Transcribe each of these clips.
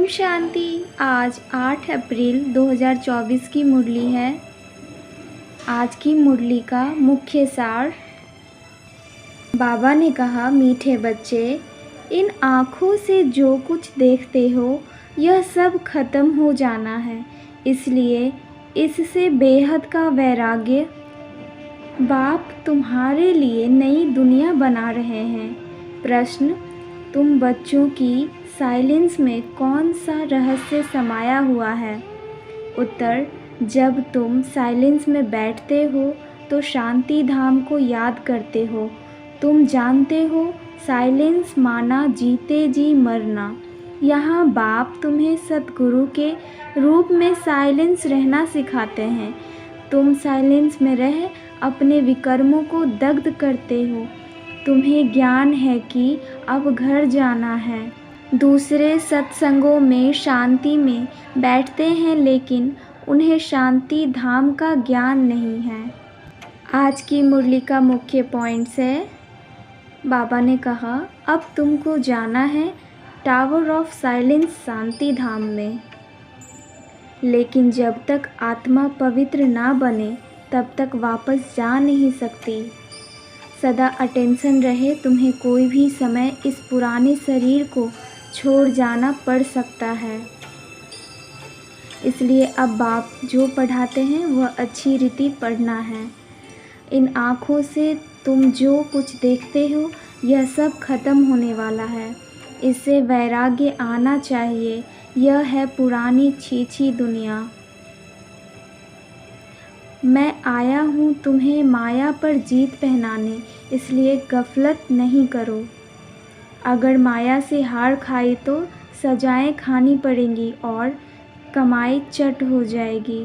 ओम शांति। आज 8 अप्रैल 2024 की मुरली है। आज की मुरली का मुख्य सार। बाबा ने कहा, मीठे बच्चे, इन आँखों से जो कुछ देखते हो यह सब खत्म हो जाना है, इसलिए इससे बेहद का वैराग्य। बाप तुम्हारे लिए नई दुनिया बना रहे हैं। प्रश्न, तुम बच्चों की साइलेंस में कौन सा रहस्य समाया हुआ है? उत्तर, जब तुम साइलेंस में बैठते हो तो शांति धाम को याद करते हो। तुम जानते हो साइलेंस माना जीते जी मरना। यहाँ बाप तुम्हें सद्गुरु के रूप में साइलेंस रहना सिखाते हैं। तुम साइलेंस में रह अपने विकर्मों को दग्ध करते हो। तुम्हें ज्ञान है कि अब घर जाना है। दूसरे सत्संगों में शांति में बैठते हैं, लेकिन उन्हें शांति धाम का ज्ञान नहीं है। आज की मुरली का मुख्य पॉइंट्स है। बाबा ने कहा, अब तुमको जाना है टावर ऑफ साइलेंस शांति धाम में, लेकिन जब तक आत्मा पवित्र ना बने तब तक वापस जा नहीं सकती। सदा अटेंशन रहे, तुम्हें कोई भी समय इस पुराने शरीर को छोड़ जाना पड़ सकता है। इसलिए अब बाप जो पढ़ाते हैं वह अच्छी रीति पढ़ना है। इन आँखों से तुम जो कुछ देखते हो यह सब खत्म होने वाला है। इससे वैराग्य आना चाहिए। यह है पुरानी छीछी दुनिया। मैं आया हूँ तुम्हें माया पर जीत पहनाने, इसलिए गफलत नहीं करो। अगर माया से हार खाई तो सजाएं खानी पड़ेंगी और कमाई चट हो जाएगी।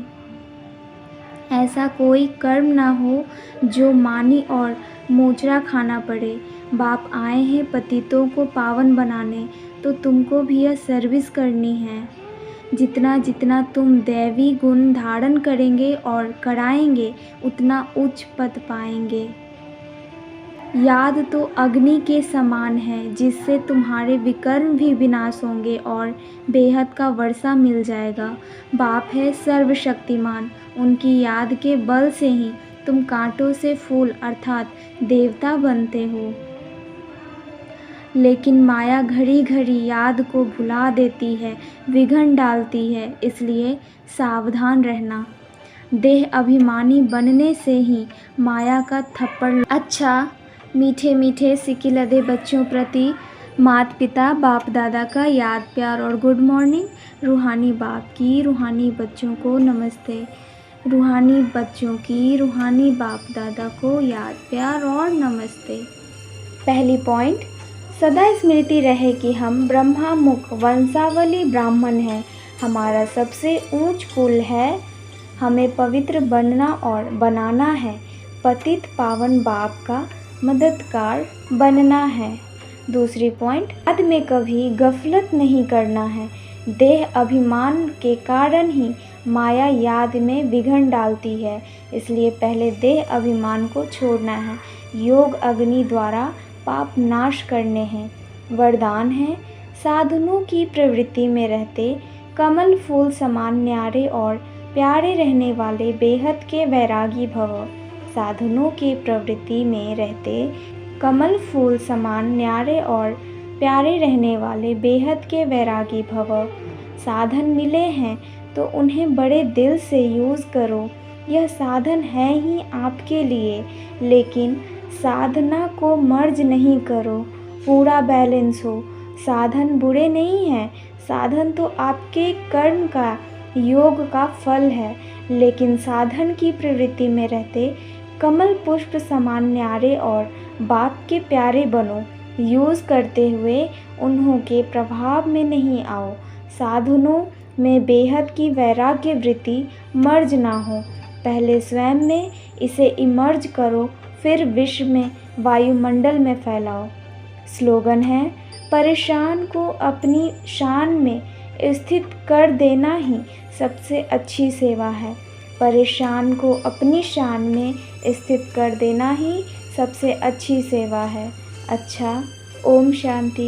ऐसा कोई कर्म ना हो जो मानी और मोचरा खाना पड़े। बाप आए हैं पतितों को पावन बनाने, तो तुमको भी यह सर्विस करनी है। जितना जितना तुम दैवी गुण धारण करेंगे और कराएंगे, उतना उच्च पद पाएंगे। याद तो अग्नि के समान है, जिससे तुम्हारे विकर्म भी विनाश होंगे और बेहद का वर्षा मिल जाएगा। बाप है सर्वशक्तिमान। उनकी याद के बल से ही तुम कांटों से फूल अर्थात देवता बनते हो। लेकिन माया घड़ी घड़ी याद को भुला देती है, विघन डालती है, इसलिए सावधान रहना। देह अभिमानी बनने से ही माया का थप्पड़। अच्छा, मीठे मीठे सिकिलधे बच्चों प्रति माता पिता बाप दादा का याद प्यार और गुड मॉर्निंग। रूहानी बाप की रूहानी बच्चों को नमस्ते। रूहानी बच्चों की रूहानी बाप दादा को याद प्यार और नमस्ते। पहली पॉइंट, सदा स्मृति रहे कि हम ब्रह्मा मुख वंशावली ब्राह्मण हैं। हमारा सबसे ऊंच कुल है। हमें पवित्र बनना और बनाना है। पतित पावन बाप का मददगार बनना है। दूसरी पॉइंट, याद में कभी गफलत नहीं करना है। देह अभिमान के कारण ही माया याद में विघन डालती है, इसलिए पहले देह अभिमान को छोड़ना है। योग अग्नि द्वारा पाप नाश करने हैं। वरदान है, साधनों की प्रवृत्ति में रहते कमल फूल समान न्यारे और प्यारे रहने वाले बेहद के वैरागी भव। साधनों की प्रवृत्ति में रहते कमल फूल समान न्यारे और प्यारे रहने वाले बेहद के वैरागी भव। साधन मिले हैं तो उन्हें बड़े दिल से यूज़ करो। यह साधन है ही आपके लिए, लेकिन साधना को मर्ज नहीं करो। पूरा बैलेंस हो। साधन बुरे नहीं हैं। साधन तो आपके कर्म का योग का फल है, लेकिन साधन की प्रवृत्ति में रहते कमल पुष्प समान न्यारे और बाप के प्यारे बनो। यूज़ करते हुए उन्हों के प्रभाव में नहीं आओ। साधनों में बेहद की वैराग्य वृत्ति मर्ज ना हो। पहले स्वयं में इसे इमर्ज करो, फिर विश्व में वायुमंडल में फैलाओ। स्लोगन है, परेशान को अपनी शान में स्थित कर देना ही सबसे अच्छी सेवा है। परेशान को अपनी शान में स्थित कर देना ही सबसे अच्छी सेवा है। अच्छा, ओम शांति।